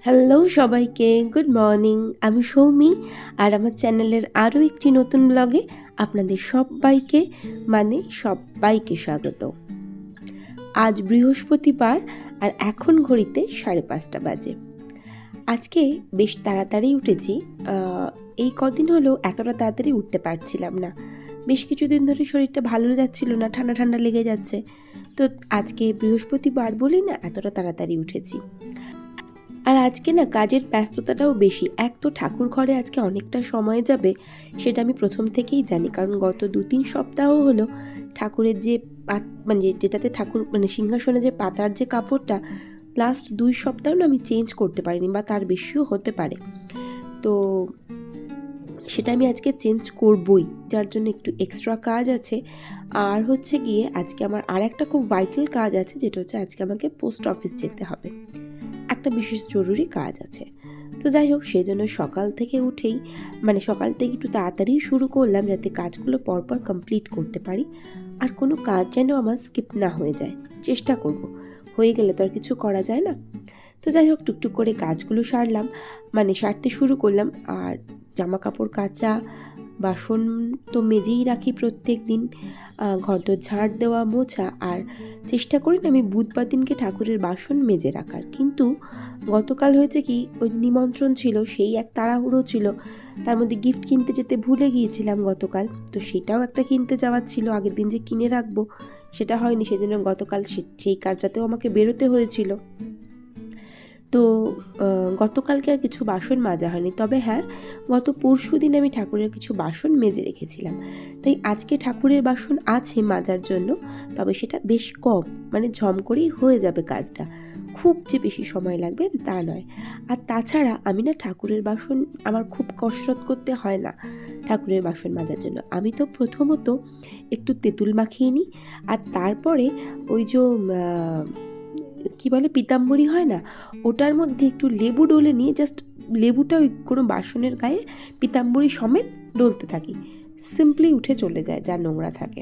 Hello সবাইকে, good morning. আমি সৌমি আর আমার চ্যানেলের আরও একটি নতুন ব্লগে আপনাদের সবাইকে স্বাগত। আজ বৃহস্পতিবার আর এখন ঘড়িতে 5:30 বাজে। আজকে বেশ তাড়াতাড়ি উঠেছি। এই কদিন হলো এতটা তাড়াতাড়ি উঠতে পারছিলাম না। বেশ কিছুদিন ধরে শরীরটা ভালো যাচ্ছিল না, ঠান্ডা ঠান্ডা লেগে যাচ্ছে। তো আজকে বৃহস্পতিবার বলেই না এতটা তাড়াতাড়ি উঠেছি। আর আজকে না কাজের ব্যস্ততাটাও বেশি। এক তো ঠাকুর ঘরে আজকে অনেকটা সময় যাবে, সেটা আমি প্রথম থেকেই জানি। কারণ গত 2-3 সপ্তাহ হলো ঠাকুরের যে যেটাতে ঠাকুর সিংহাসনে যে পাতার যে কাপড়টা লাস্ট 2 সপ্তাহ না আমি চেঞ্জ করতে পারিনি, বা তার বেশিও হতে পারে। তো সেটা আমি আজকে চেঞ্জ করবই, যার জন্য একটু এক্সট্রা কাজ আছে। আর হচ্ছে গিয়ে আজকে আমার আর একটা খুব ভাইটাল কাজ আছে, যেটা হচ্ছে আজকে আমাকে পোস্ট অফিস যেতে হবে। একটা বিশেষ জরুরি কাজ আছে। তো যাই হোক, সেই জন্য সকাল থেকে একটু তাড়াতাড়ি শুরু করলাম, যাতে কাজগুলো পরপর কমপ্লিট করতে পারি। আর কোনো কাজ যেন আমার স্কিপ না হয়ে যায়, চেষ্টা করব। হয়ে গেলে তো আর কিছু করা যায় না। তো যাই হোক, টুকটুক করে কাজগুলো সারতে শুরু করলাম। আর জামা কাপড় কাচা, বাসন তো মেজেই রাখি প্রত্যেক দিন, ঘরদোর ঝাড় দেওয়া, মোছা। আর চেষ্টা করি না আমি বুধবার দিনকে ঠাকুরের বাসন মেজে রাখার। কিন্তু গতকাল হয়েছে কি, ওই নিমন্ত্রণ ছিল, সেই এক তাড়াহুড়ো ছিল, তার মধ্যে গিফট কিনতে যেতে ভুলে গিয়েছিলাম গতকাল। তো সেটাও একটা কিনতে যাওয়ার ছিল, আগের দিন যে কিনে রাখবো সেটা হয়নি, সেজন্য গতকাল সেই কাজটাতেও আমাকে বেরোতে হয়েছিল। তো গতকালকে আর কিছু বাসন মাজা হয়নি। তবে হ্যাঁ, গত পরশুদিন আমি ঠাকুরের কিছু বাসন মেজে রেখেছিলাম। তাই আজকে ঠাকুরের বাসন আছে মাজার জন্য, তবে সেটা বেশ কম, ঝম করেই হয়ে যাবে কাজটা। খুব যে বেশি সময় লাগবে তা নয়। আর তাছাড়া আমি না ঠাকুরের বাসন আমার খুব কসরত করতে হয় না ঠাকুরের বাসন মাজার জন্য। আমি তো প্রথমত একটু তেঁতুল মাখিয়ে নিই, আর তারপরে ওই যে কি বলে পিতাম্বরী হয় না, ওটার মধ্যে একটু লেবু ডলে নিয়ে জাস্ট লেবুটা ওই কোনো বাসনের গায়ে পিতাম্বরী সমেত ডলতে থাকি। সিম্পলি উঠে চলে যায় যা নোংরা থাকে,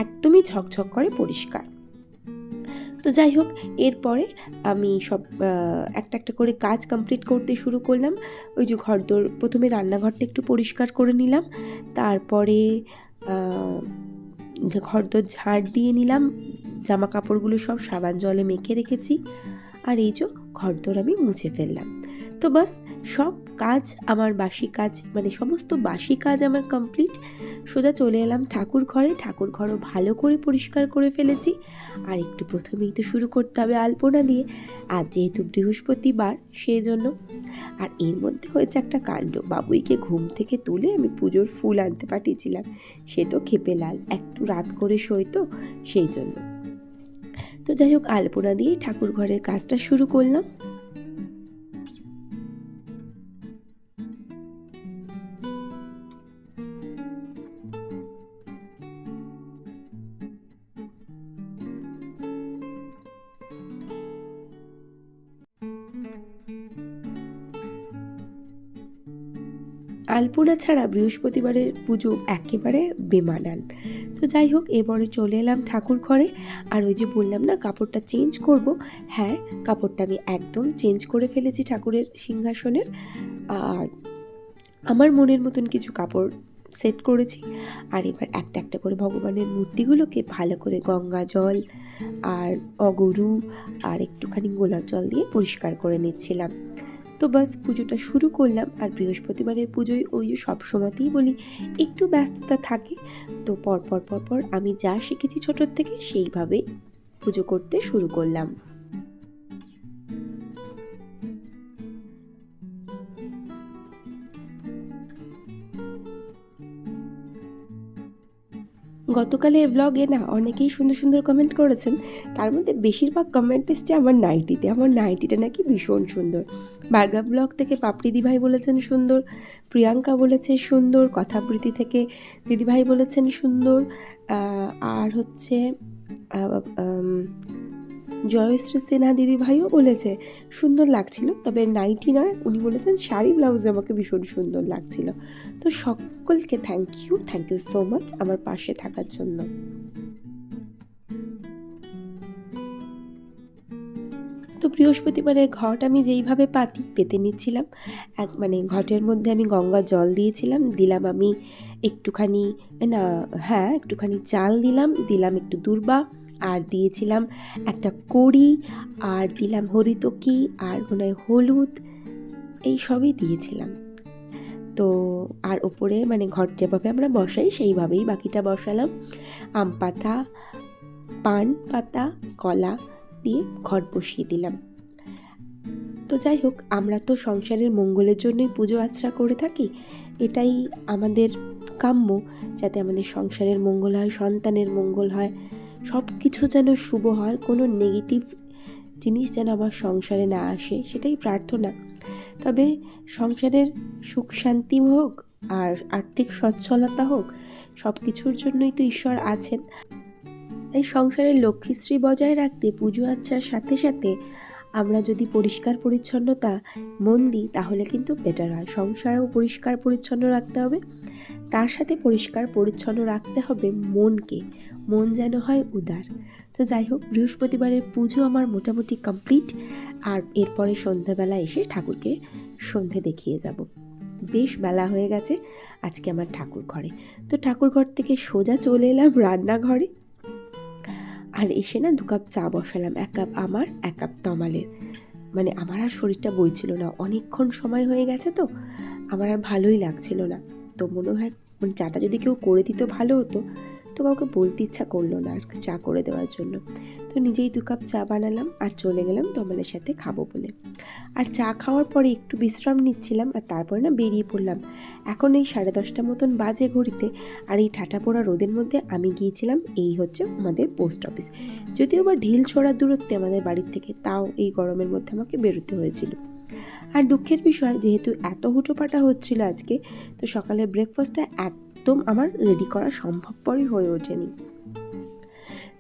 একদমই ঝকঝক করে পরিষ্কার। তো যাই হোক, এরপরে আমি সব একটা একটা করে কাজ কমপ্লিট করতে শুরু করলাম। ওই যে ঘরদোর প্রথমে রান্নাঘরটা একটু পরিষ্কার করে নিলাম, তারপরে ঘরদোর ঝাড় দিয়ে নিলাম, জামা কাপড়গুলো সব সাবান জলে মেখে রেখেছি, আর এই যে ঘরদোর আমি মুছে ফেললাম। তো বাস, সব কাজ আমার সমস্ত বাসি কাজ আমার কমপ্লিট। সোজা চলে এলাম ঠাকুর ঘরে। ঠাকুর ঘরও ভালো করে পরিষ্কার করে ফেলেছি। আর একটু প্রথমেই তো শুরু করতে হবে আলপনা দিয়ে, আর যেহেতু বৃহস্পতিবার সেই জন্য। আর এর মধ্যে হয়েছে একটা কাণ্ড, বাবুইকে ঘুম থেকে তুলে আমি পুজোর ফুল আনতে পাঠিয়েছিলাম। সে তো ক্ষেপে লাল, একটু রাত করে শোয়, সেই জন্য। তো যাই হোক, আলপনা দিয়ে ঠাকুর ঘরের কাজটা শুরু করলাম। আলপনা ছাড়া বৃহস্পতিবারের পুজো একেবারে বেমানান। তো যাই হোক, এবারে চলে এলাম ঠাকুর ঘরে। আর ওই যে বললাম না কাপড়টা চেঞ্জ করব, হ্যাঁ, কাপড়টা আমি একদম চেঞ্জ করে ফেলেছি ঠাকুরের সিংহাসনের। আর আমার মনের মতন কিছু কাপড় সেট করেছি। আর এবার একটা একটা করে ভগবানের মূর্তিগুলোকে ভালো করে গঙ্গা জল আর অগরু আর একটুখানি গোলাপ জল দিয়ে পরিষ্কার করে নিচ্ছিলাম। তো বাস, পুজোটা শুরু করলাম। আর বৃহস্পতিবারের পুজোয় ওই সব সময়তেই বলি একটু ব্যস্ততা থাকে। তো পরপর আমি যা শিখেছি ছোটোর থেকে সেইভাবেই পুজো করতে শুরু করলাম। গতকালের ব্লগে না অনেকেই সুন্দর সুন্দর কমেন্ট করেছেন। তার মধ্যে বেশিরভাগ কমেন্ট এসছে আমার নাইটিতে। আমার নাইটিটা নাকি ভীষণ সুন্দর। ভার্গা ব্লগ থেকে পাপড়ি দিভাই বলেছেন সুন্দর, প্রিয়াঙ্কা বলেছে সুন্দর, কথাবৃত্তি থেকে দিদিভাই বলেছেন সুন্দর, আর হচ্ছে জয়শ্রী সিনহা দিদিভাইও বলেছে সুন্দর লাগছিল। তবে নাইটি নয়, উনি বলেছেন শাড়ি ব্লাউজে আমাকে ভীষণ সুন্দর লাগছিল। তো সকলকে থ্যাংক ইউ সো মাচ আমার পাশে থাকার জন্য। তো বৃহস্পতিবারে ঘট আমি যেইভাবে পাতি পেতে নিচ্ছিলাম। মানে ঘটের মধ্যে আমি গঙ্গা জল দিয়েছিলাম, দিলাম আমি একটুখানি একটুখানি চাল দিলাম একটু দূর্বা, আর দিয়েছিলাম একটা কড়ি, আর দিলাম হরিতকি, আর মনে হয় হলুদ, এই সবই দিয়েছিলাম। তো আর ওপরে মানে ঘট যেভাবে আমরা বসাই সেইভাবেই বাকিটা বসালাম। আম পাতা, পান পাতা, কলা দিয়ে ঘট বসিয়ে দিলাম। তো যাই হোক, আমরা তো সংসারের মঙ্গলের জন্যই পুজো আর্চা করে থাকি। এটাই আমাদের কাম্য, যাতে আমাদের সংসারের মঙ্গল হয়, সন্তানের মঙ্গল হয়, সব কিছু যেন শুভ হয়, কোনো নেগেটিভ জিনিস যেন আমার সংসারে না আসে, সেটাই প্রার্থনা। তবে সংসারের সুখ শান্তি হোক আর আর্থিক সচ্ছলতা হোক, সব কিছুর জন্যই তো ঈশ্বর আছেন। তাই সংসারের লক্ষ্মীশ্রী বজায় রাখতে পুজো আর্চার সাথে সাথে আমরা যদি পরিষ্কার পরিচ্ছন্নতা মন দিই, তাহলে কিন্তু বেটার হয়। সংসারও পরিষ্কার পরিচ্ছন্ন রাখতে হবে, তার সাথে পরিষ্কার পরিচ্ছন্ন রাখতে হবে মনকে, মন যেন হয় উদার। তো যাই হোক, বৃহস্পতিবারের পুজো আমার মোটামুটি কমপ্লিট। আর এরপরে সন্ধ্যাবেলা এসে ঠাকুরকে সন্ধে দেখিয়ে যাব। বেশ বেলা হয়ে গেছে আজকে আমার ঠাকুর ঘরে। তো ঠাকুর ঘর থেকে সোজা চলে এলাম রান্নাঘরে, আর এসে 2 কাপ চা বসালাম, 1 কাপ আমার, 1 কাপ তমালের। মানে আমার আর শরীরটা বইছিল না, অনেকক্ষণ সময় হয়ে গেছে, তো আমার আর ভালোই লাগছিল না। তো মনে হয় মানে চাটা যদি কেউ করে দিত ভালো হতো, তো কাউকে বলতে ইচ্ছা করলো না আর চা করে দেওয়ার জন্য। তো নিজেই 2 কাপ চা বানালাম আর চলে গেলাম তমালের সাথে খাবো বলে। আর চা খাওয়ার পরে একটু বিশ্রাম নিচ্ছিলাম, আর তারপরে বেরিয়ে পড়লাম। এখন এই 10:30 মতন বাজে ঘড়িতে, আর এই ঠাটা পোড়া রোদের মধ্যে আমি গিয়েছিলাম, এই হচ্ছে আমাদের পোস্ট অফিস। যদিও বা ঢিল ছোড়ার দূরত্বে আমাদের বাড়ির থেকে, তাও এই গরমের মধ্যে আমাকে বেরোতে হয়েছিল। আর দুঃখের বিষয়, যেহেতু এত হুটোপাটা হচ্ছিল আজকে, তো সকালের ব্রেকফাস্টটা একদম আমার রেডি করা সম্ভবপরই হয়ে ওঠেনি।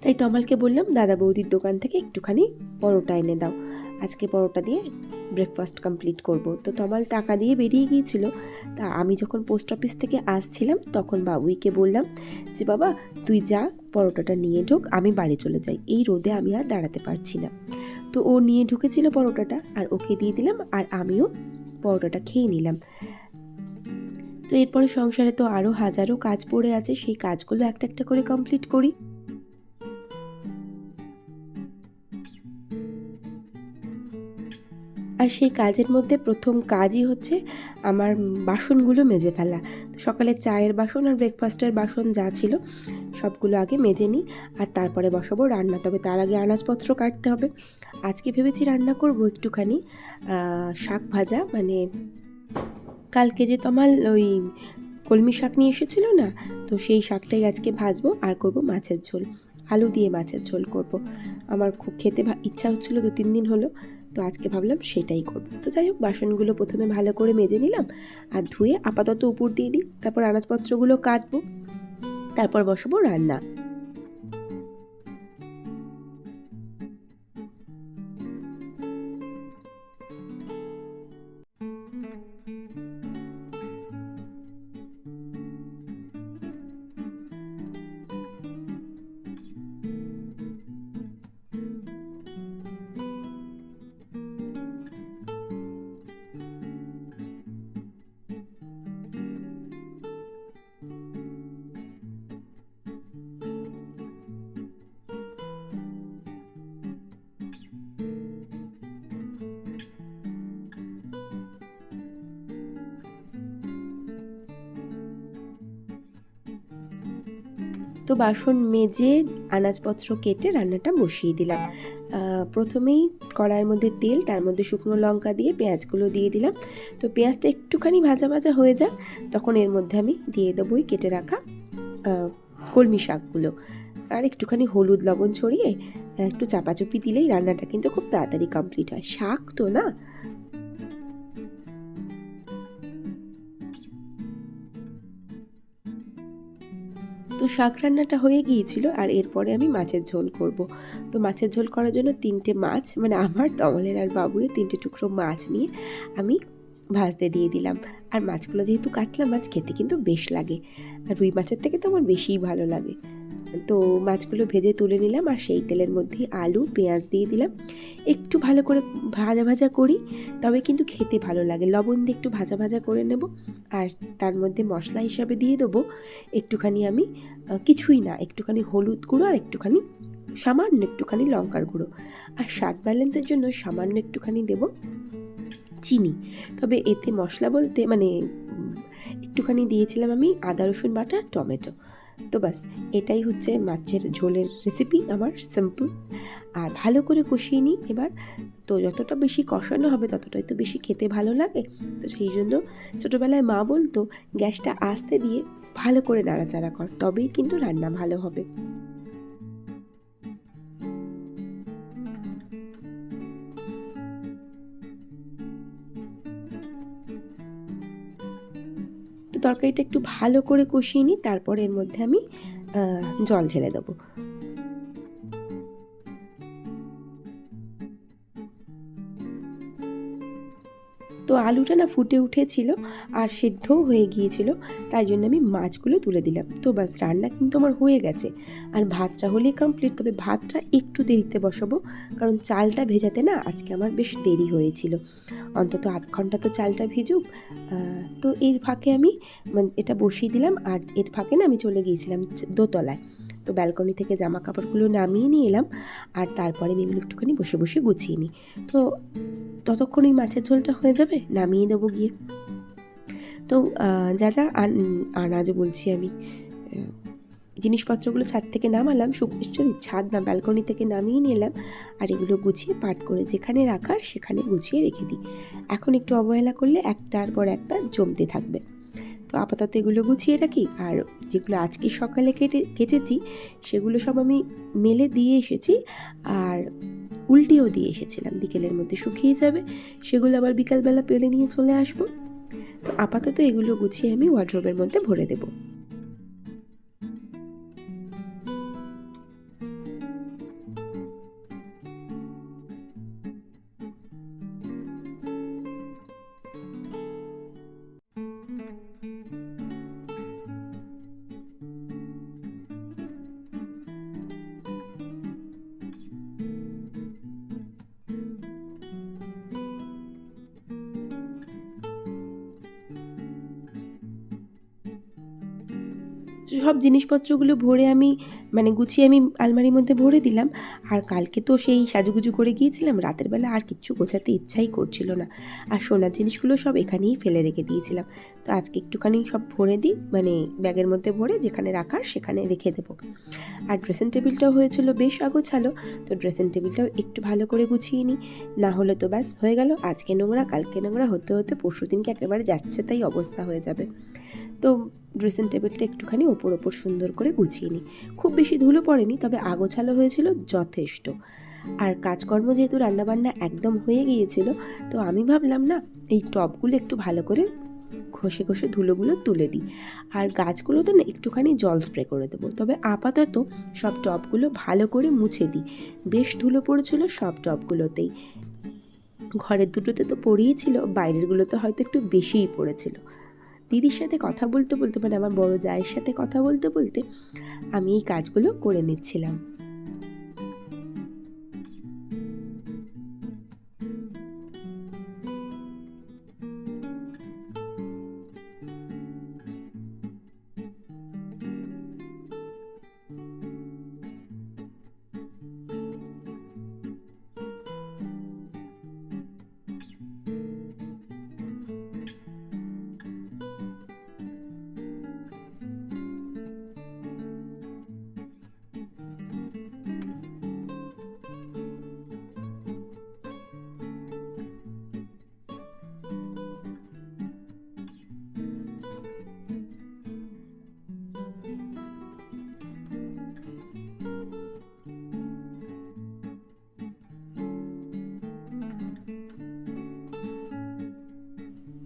তাই তমালকে বললাম, দাদা বৌদির দোকান থেকে একটুখানি পরোটা এনে দাও, আজকে পরোটা দিয়ে ব্রেকফাস্ট কমপ্লিট করব। তো তমাল টাকা দিয়ে বেরিয়ে গিয়েছিল। তা আমি যখন পোস্ট অফিস থেকে আসছিলাম, তখন বাবুইকে বললাম যে, বাবা তুই যা, পরোটাটা নিয়ে ঢোক, আমি বাড়ি চলে যাই, এই রোদে আমি আর দাঁড়াতে পারছি না। তো ও নিয়ে ঢুকেছিল পরোটাটা, আর ওকে দিয়ে দিলাম, আর আমিও পরোটাটা খেয়ে নিলাম। তো এরপরে সংসারে তো আরও হাজারো কাজ পড়ে আছে, সেই কাজগুলো একটা একটা করে কমপ্লিট করি। আর সেই কাজের মধ্যে প্রথম কাজই হচ্ছে আমার বাসনগুলো মেজে ফেলা। তো সকালে চায়ের বাসন আর ব্রেকফাস্টের বাসন যা ছিল সবগুলো আগে মেজে নিই, আর তারপরে বসাবো রান্না। তবে তার আগে আনাজপত্র কাটতে হবে। আজকে ভেবেছি রান্না করব একটুখানি শাক ভাজা, মানে কালকে যে তমাল ওই কলমি শাক নিয়ে এসেছিল না, তো সেই শাকটাই আজকে ভাজবো, আর করব মাছের ঝোল, আলু দিয়ে মাছের ঝোল করব। আমার খুব খেতে ইচ্ছা হচ্ছিলো 2-3 দিন হলো, তো আজকে ভাবলাম সেটাই করব। তো যাই হোক, বাসনগুলো প্রথমে ভালো করে মেজে নিলাম আর ধুয়ে আপাতত উপর দিয়ে দিই, তারপর আনাজপত্রগুলো কাটবো, তারপর বসাবো রান্না। তো বাসন মেজে আনাজপত্র কেটে রান্নাটা বসিয়ে দিলাম। প্রথমেই কড়াইয়ের মধ্যে তেল, তার মধ্যে শুকনো লঙ্কা দিয়ে পেঁয়াজগুলো দিয়ে দিলাম। তো পেঁয়াজটা একটুখানি ভাজা ভাজা হয়ে যাক, তখন এর মধ্যে আমি দিয়ে দেবোই কেটে রাখা কলমি শাকগুলো, আর একটুখানি হলুদ লবণ ছড়িয়ে একটু চাপাচুপি দিলেই রান্নাটা কিন্তু খুব তাড়াতাড়ি কমপ্লিট হয়। শাক তো না। তো শাক রান্নাটা হয়ে গিয়েছিল, আর এরপরে আমি মাছের ঝোল করব। তো মাছের ঝোল করার জন্য 3টে মাছ, মানে আমার, তমলের আর বাবুয়ের 3টে টুকরো মাছ নিয়ে আমি ভাজতে দিয়ে দিলাম। আর মাছগুলো যেহেতু কাতলা মাছ, খেতে কিন্তু বেশ লাগে, আর রুই মাছের থেকে তো আমার বেশিই ভালো লাগে। তো মাছগুলো ভেজে তুলে নিলাম, আর সেই তেলের মধ্যে আলু পেঁয়াজ দিয়ে দিলাম। একটু ভালো করে ভাজা ভাজা করি, তবে কিন্তু খেতে ভালো লাগে। লবণ দিয়ে একটু ভাজা ভাজা করে নেব, আর তার মধ্যে মশলা হিসাবে দিয়ে দেবো একটুখানি আমি কিছুই না, একটুখানি হলুদ গুঁড়ো আর সামান্য একটুখানি লঙ্কার গুঁড়ো, আর স্বাদ ব্যালেন্সের জন্য সামান্য একটুখানি দেব চিনি। তবে এতে মশলা বলতে একটুখানি দিয়েছিলাম আমি আদা রসুন বাটা, টমেটো। তো বাস, এটাই হচ্ছে মাছের ঝোলের রেসিপি আমার, সিম্পল। আর ভালো করে কষিয়ে নিই এবার। তো যতটা বেশি কষানো হবে ততটাই তো বেশি খেতে ভালো লাগে। তো সেই জন্য ছোটোবেলায় মা বলতো গ্যাসটা আস্তে দিয়ে ভালো করে নাড়াচাড়া কর, তবেই কিন্তু রান্না ভালো হবে। তো তরকারিটা একটু ভালো করে কষিয়ে নিই, তারপরে এর মধ্যে আমি জল ঢেলে দেবো। তো আলুটা না ফুটে উঠেছিল আর সেদ্ধও হয়ে গিয়েছিল, তাই জন্য আমি মাছগুলো তুলে দিলাম। তো বাস, রান্না কিন্তু আমার হয়ে গেছে, আর ভাতটা হলেই কমপ্লিট। তবে ভাতটা একটু দেরিতে বসাবো, কারণ চালটা ভেজাতে না আজকে আমার বেশ দেরি হয়েছিল, অন্তত আধ ঘন্টা তো চালটা ভিজুক। তো এর ফাঁকে আমি এটা বসিয়ে দিলাম, আর এর ফাঁকে না আমি চলে গিয়েছিলাম দোতলায়। তো ব্যালকনি থেকে জামা কাপড়গুলো নামিয়ে নিয়ে এলাম, আর তারপরে আমি এগুলো একটুখানি বসে বসে গুছিয়ে নিই। তো ততক্ষণ ওই মাছের ঝোলটা হয়ে যাবে, নামিয়ে দেবো গিয়ে। তো যা যা আনাজ বলছি আমি, জিনিসপত্রগুলো ছাদ থেকে নামালাম, ছাদ না, ব্যালকনি থেকে নামিয়ে নিয়ে এলাম, আর এগুলো গুছিয়ে পাট করে যেখানে রাখার সেখানে গুছিয়ে রেখে দিই। এখন একটু অবহেলা করলে একটার পর একটা জমতে থাকবে। তো আপাতত এগুলো গুছিয়ে রাখি, আর যেগুলো আজকে সকালে কেচেছি সেগুলো সব আমি মেলে দিয়ে এসেছি, আর উল্টিও দিয়ে এসেছিলাম। বিকেলের মধ্যে শুকিয়ে যাবে, সেগুলো আবার বিকালবেলা পেড়ে নিয়ে চলে আসবো। তো আপাতত এগুলো গুছিয়ে আমি ওয়ার্ড্রোবের মধ্যে ভরে দেবো। সব জিনিসপত্রগুলো ভরে আমি গুছিয়ে আমি আলমারির মধ্যে ভরে দিলাম। আর কালকে তো সেই সাজুগুজু করে গিয়েছিলাম, রাতের বেলা আর কিচ্ছু গোছাতে ইচ্ছাই করছিল না, আর সোনার জিনিসগুলো সব এখানেই ফেলে রেখে দিয়েছিলাম। তো আজকে একটুখানি সব ভরে দিই, ব্যাগের মধ্যে ভরে যেখানে রাখার সেখানে রেখে দেবো। আর ড্রেসিং টেবিলটাও হয়েছিল বেশ আগোছালো, তো ড্রেসিং টেবিলটাও একটু ভালো করে গুছিয়ে নিই, না হলে তো ব্যাস হয়ে গেল, আজকে নোংরা কালকে নোংরা হতে হতে পরশু দিনকে একেবারে যাচ্ছে তাই অবস্থা হয়ে যাবে। তো ড্রেসিং টেবিলটা একটুখানি ওপর সুন্দর করে গুছিয়ে নিই। খুব বেশি ধুলো পড়েনি, তবে আগোছালো হয়েছিল যথেষ্ট। আর কাজকর্ম যেহেতু রান্নাবান্না একদম হয়ে গিয়েছিল, তো আমি ভাবলাম না এই টবগুলো একটু ভালো করে ঘষে ঘষে ধুলোগুলো তুলে দিই, আর গাছগুলোতে না একটুখানি জল স্প্রে করে দেবো। তবে আপাতত সব টবগুলো ভালো করে মুছে দিই, বেশ ধুলো পড়েছিল সব টবগুলোতেই। ঘরের দুটোতে তো পড়েই ছিল, বাইরেরগুলোতে হয়তো একটু বেশিই পড়েছিল। দিদির সাথে কথা বলতে বলতে, আমার বড় জায়ের সাথে কথা বলতে বলতে আমি এই কাজগুলো করে নিচ্ছিলাম।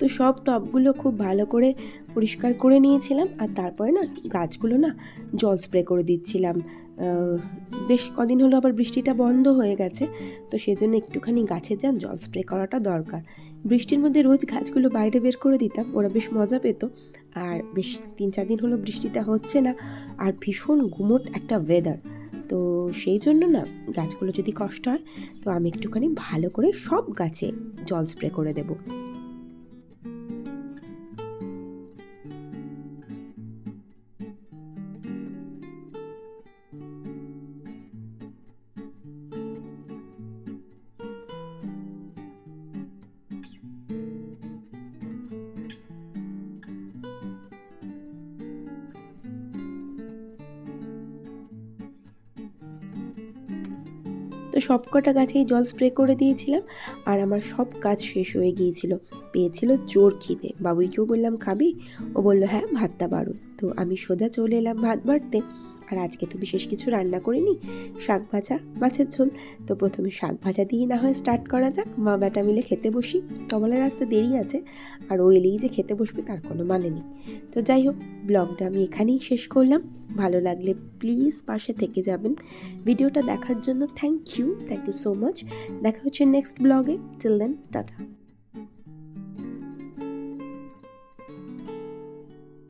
তো সব টবগুলো খুব ভালো করে পরিষ্কার করে নিয়েছিলাম, আর তারপরে না গাছগুলো না জল স্প্রে করে দিচ্ছিলাম। বেশ কদিন হলো আবার বৃষ্টিটা বন্ধ হয়ে গেছে, তো সেজন্য একটুখানি গাছের জল স্প্রে করাটা দরকার। বৃষ্টির মধ্যে রোজ গাছগুলো বাইরে বের করে দিতাম, ওরা বেশ মজা পেত, আর বেশ 3-4 দিন হলো বৃষ্টিটা হচ্ছে না, আর ভীষণ গুমোট একটা ওয়েদার। তো সেই জন্য না গাছগুলো যদি কষ্ট হয় তো আমি একটুখানি ভালো করে সব গাছে জল স্প্রে করে দেবো। তো সবকটা গাছেই জল স্প্রে করে দিয়েছিলাম, আর আমার সব কাজ শেষ হয়ে গিয়েছিল। পেয়েছিল জোর খিদে, বাবুইকেও বললাম খাবি, ও বললো হ্যাঁ ভাতটা বাড়ুন। তো আমি সোজা চলে এলাম ভাত বাড়তে। আর আজকে তো বিশেষ কিছু রান্না করিনি, শাক ভাজা, মাছের ঝোল। তো প্রথমে শাক ভাজা দিয়ে না হয় স্টার্ট করা যাক, মা বেটা মিলে খেতে বসি। কমলার আসতে দেরি আছে, আর ও এলেই যে খেতে বসবে তার কোনো মানে নেই। তো যাই হোক, ব্লগটা আমি এখানেই শেষ করলাম। ভালো লাগলে প্লিজ পাশে থেকে যাবেন। ভিডিওটা দেখার জন্য থ্যাংক ইউ সো মাচ। দেখা হচ্ছে নেক্সট ব্লগে। Till then tata.